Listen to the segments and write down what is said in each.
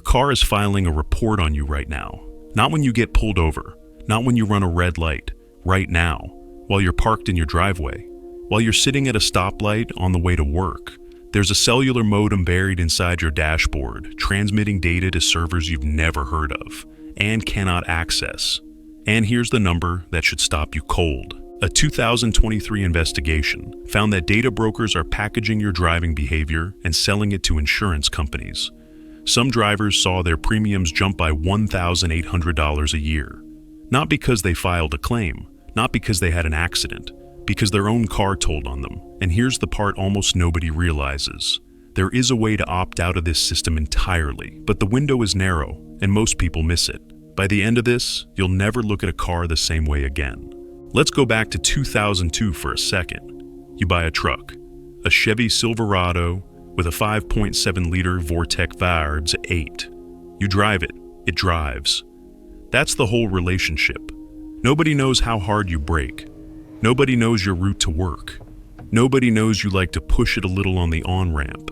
car is filing a report on you right now. Not when you get pulled over, not when you run a red light, right now, while you're parked in your driveway, while you're sitting at a stoplight on the way to work. There's a cellular modem buried inside your dashboard, transmitting data to servers you've never heard of and cannot access. And here's the number that should stop you cold. A 2023 investigation found that data brokers are packaging your driving behavior and selling it to insurance companies. Some drivers saw their premiums jump by $1,800 a year. Not because they filed a claim, not because they had an accident, because their own car told on them. And here's the part almost nobody realizes. There is a way to opt out of this system entirely, but the window is narrow, and most people miss it. By the end of this, you'll never look at a car the same way again. Let's go back to 2002 for a second. You buy a truck, a Chevy Silverado with a 5.7-liter Vortec Vards 8. You drive it, it drives. That's the whole relationship. Nobody knows how hard you brake. Nobody knows your route to work. Nobody knows you like to push it a little on the on-ramp.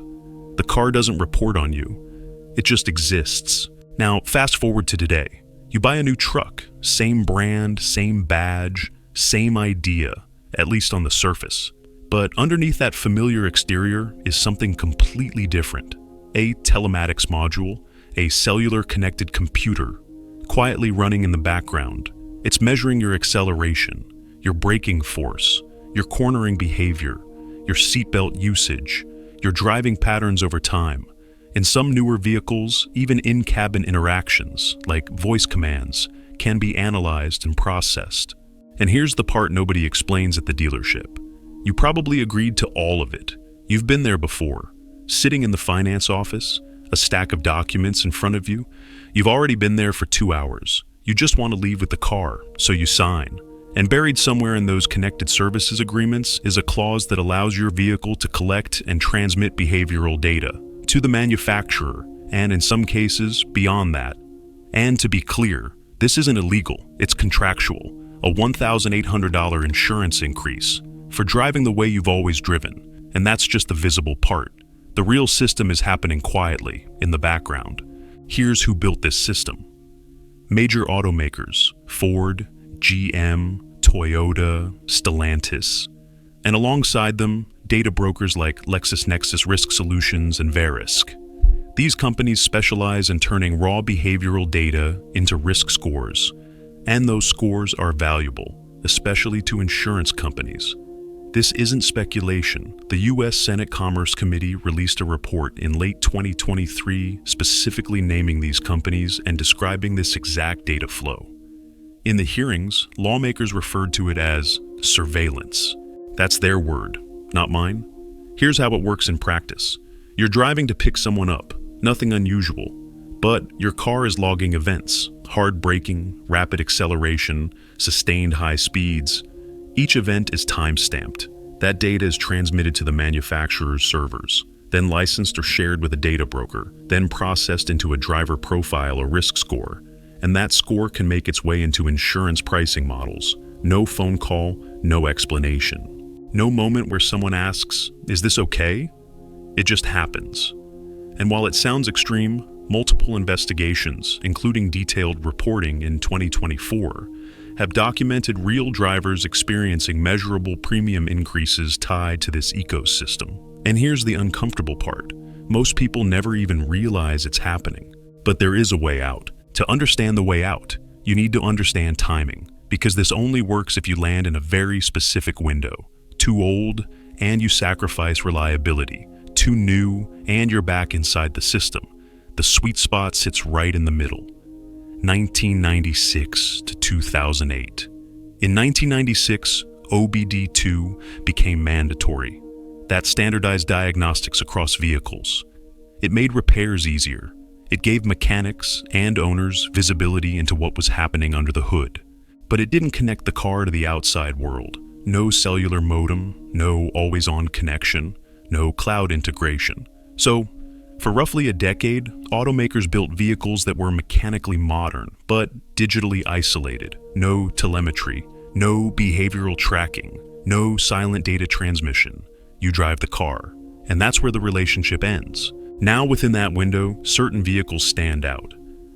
The car doesn't report on you. It just exists. Now, fast forward to today. You buy a new truck, same brand, same badge, same idea, at least on the surface. But underneath that familiar exterior is something completely different. A telematics module, a cellular connected computer, quietly running in the background. It's measuring your acceleration, your braking force, your cornering behavior, your seatbelt usage, your driving patterns over time. In some newer vehicles, even in-cabin interactions, like voice commands, can be analyzed and processed. And here's the part nobody explains at the dealership. You probably agreed to all of it. You've been there before, sitting in the finance office, a stack of documents in front of you. You've already been there for 2 hours. You just want to leave with the car, so you sign. And buried somewhere in those connected services agreements is a clause that allows your vehicle to collect and transmit behavioral data to the manufacturer, and in some cases, beyond that. And to be clear, this isn't illegal, it's contractual. A $1,800 insurance increase for driving the way you've always driven, and that's just the visible part. The real system is happening quietly, in the background. Here's who built this system. Major automakers, Ford, GM, Toyota, Stellantis, and alongside them, data brokers like LexisNexis Risk Solutions and Verisk. These companies specialize in turning raw behavioral data into risk scores, and those scores are valuable, especially to insurance companies. This isn't speculation. The U.S. Senate Commerce Committee released a report in late 2023 specifically naming these companies and describing this exact data flow. In the hearings, lawmakers referred to it as surveillance. That's their word, not mine. Here's how it works in practice. You're driving to pick someone up, nothing unusual, but your car is logging events, hard braking, rapid acceleration, sustained high speeds. Each event is time-stamped. That data is transmitted to the manufacturer's servers, then licensed or shared with a data broker, then processed into a driver profile or risk score. And that score can make its way into insurance pricing models. No phone call, no explanation. No moment where someone asks, "Is this okay?" It just happens. And while it sounds extreme, multiple investigations, including detailed reporting in 2024, have documented real drivers experiencing measurable premium increases tied to this ecosystem. And here's the uncomfortable part. Most people never even realize it's happening. But there is a way out. To understand the way out, you need to understand timing, because this only works if you land in a very specific window. Too old, and you sacrifice reliability. Too new, and you're back inside the system. The sweet spot sits right in the middle. 1996 to 2008. In 1996, OBD2 became mandatory. That standardized diagnostics across vehicles. It made repairs easier. It gave mechanics and owners visibility into what was happening under the hood. But it didn't connect the car to the outside world. No cellular modem, no always-on connection, no cloud integration. So, for roughly a decade, automakers built vehicles that were mechanically modern, but digitally isolated. No telemetry, no behavioral tracking, no silent data transmission. You drive the car. And that's where the relationship ends. Now within that window, certain vehicles stand out.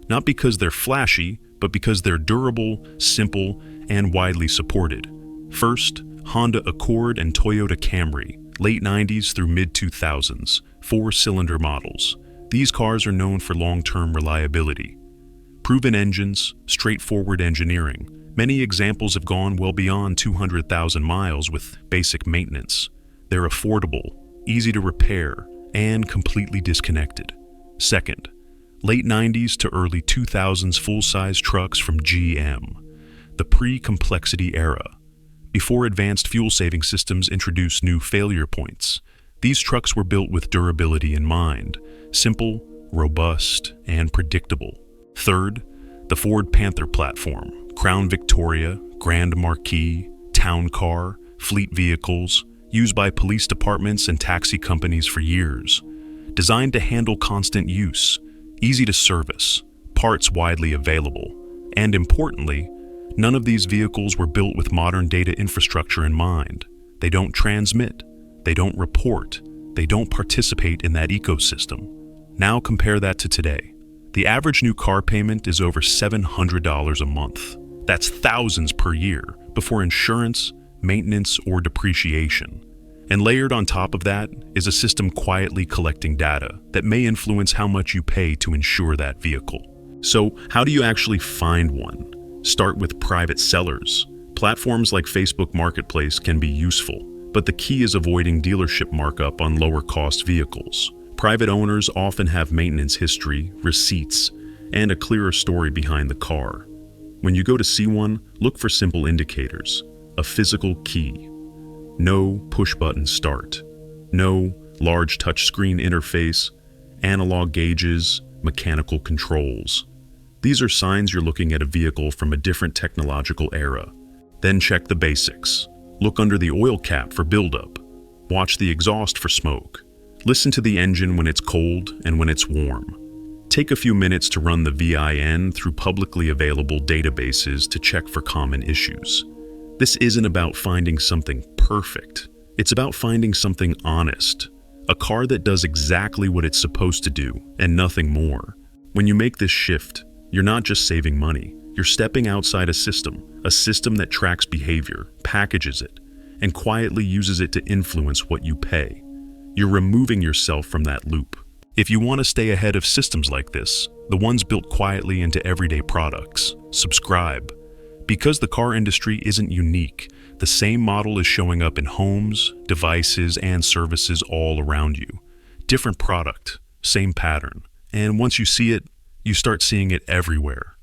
Not because they're flashy, but because they're durable, simple, and widely supported. First, Honda Accord and Toyota Camry, late 90s through mid-2000s, 4-cylinder models. These cars are known for long-term reliability. Proven engines, straightforward engineering. Many examples have gone well beyond 200,000 miles with basic maintenance. They're affordable, easy to repair, and completely disconnected. Second, late 90s to early 2000s full-size trucks from GM, the pre-complexity era. Before advanced fuel-saving systems introduced new failure points, these trucks were built with durability in mind, simple, robust, and predictable. Third, the Ford Panther platform, Crown Victoria, Grand Marquis, Town Car, fleet vehicles, used by police departments and taxi companies for years. Designed to handle constant use, easy to service, parts widely available, and importantly, none of these vehicles were built with modern data infrastructure in mind. They don't transmit, they don't report, they don't participate in that ecosystem. Now compare that to today. The average new car payment is over $700 a month. That's thousands per year before insurance, maintenance, or depreciation. And layered on top of that is a system quietly collecting data that may influence how much you pay to insure that vehicle. So, how do you actually find one? Start with private sellers. Platforms like Facebook Marketplace can be useful, but the key is avoiding dealership markup on lower-cost vehicles. Private owners often have maintenance history, receipts, and a clearer story behind the car. When you go to see one, look for simple indicators. A physical key. No push-button start. No large touchscreen interface. Analog gauges, mechanical controls. These are signs you're looking at a vehicle from a different technological era. Then check the basics. Look under the oil cap for buildup. Watch the exhaust for smoke. Listen to the engine when it's cold and when it's warm. Take a few minutes to run the VIN through publicly available databases to check for common issues. This isn't about finding something perfect. It's about finding something honest. A car that does exactly what it's supposed to do and nothing more. When you make this shift, you're not just saving money. You're stepping outside a system that tracks behavior, packages it, and quietly uses it to influence what you pay. You're removing yourself from that loop. If you want to stay ahead of systems like this, the ones built quietly into everyday products, subscribe. Because the car industry isn't unique, the same model is showing up in homes, devices, and services all around you. Different product, same pattern. And once you see it, you start seeing it everywhere.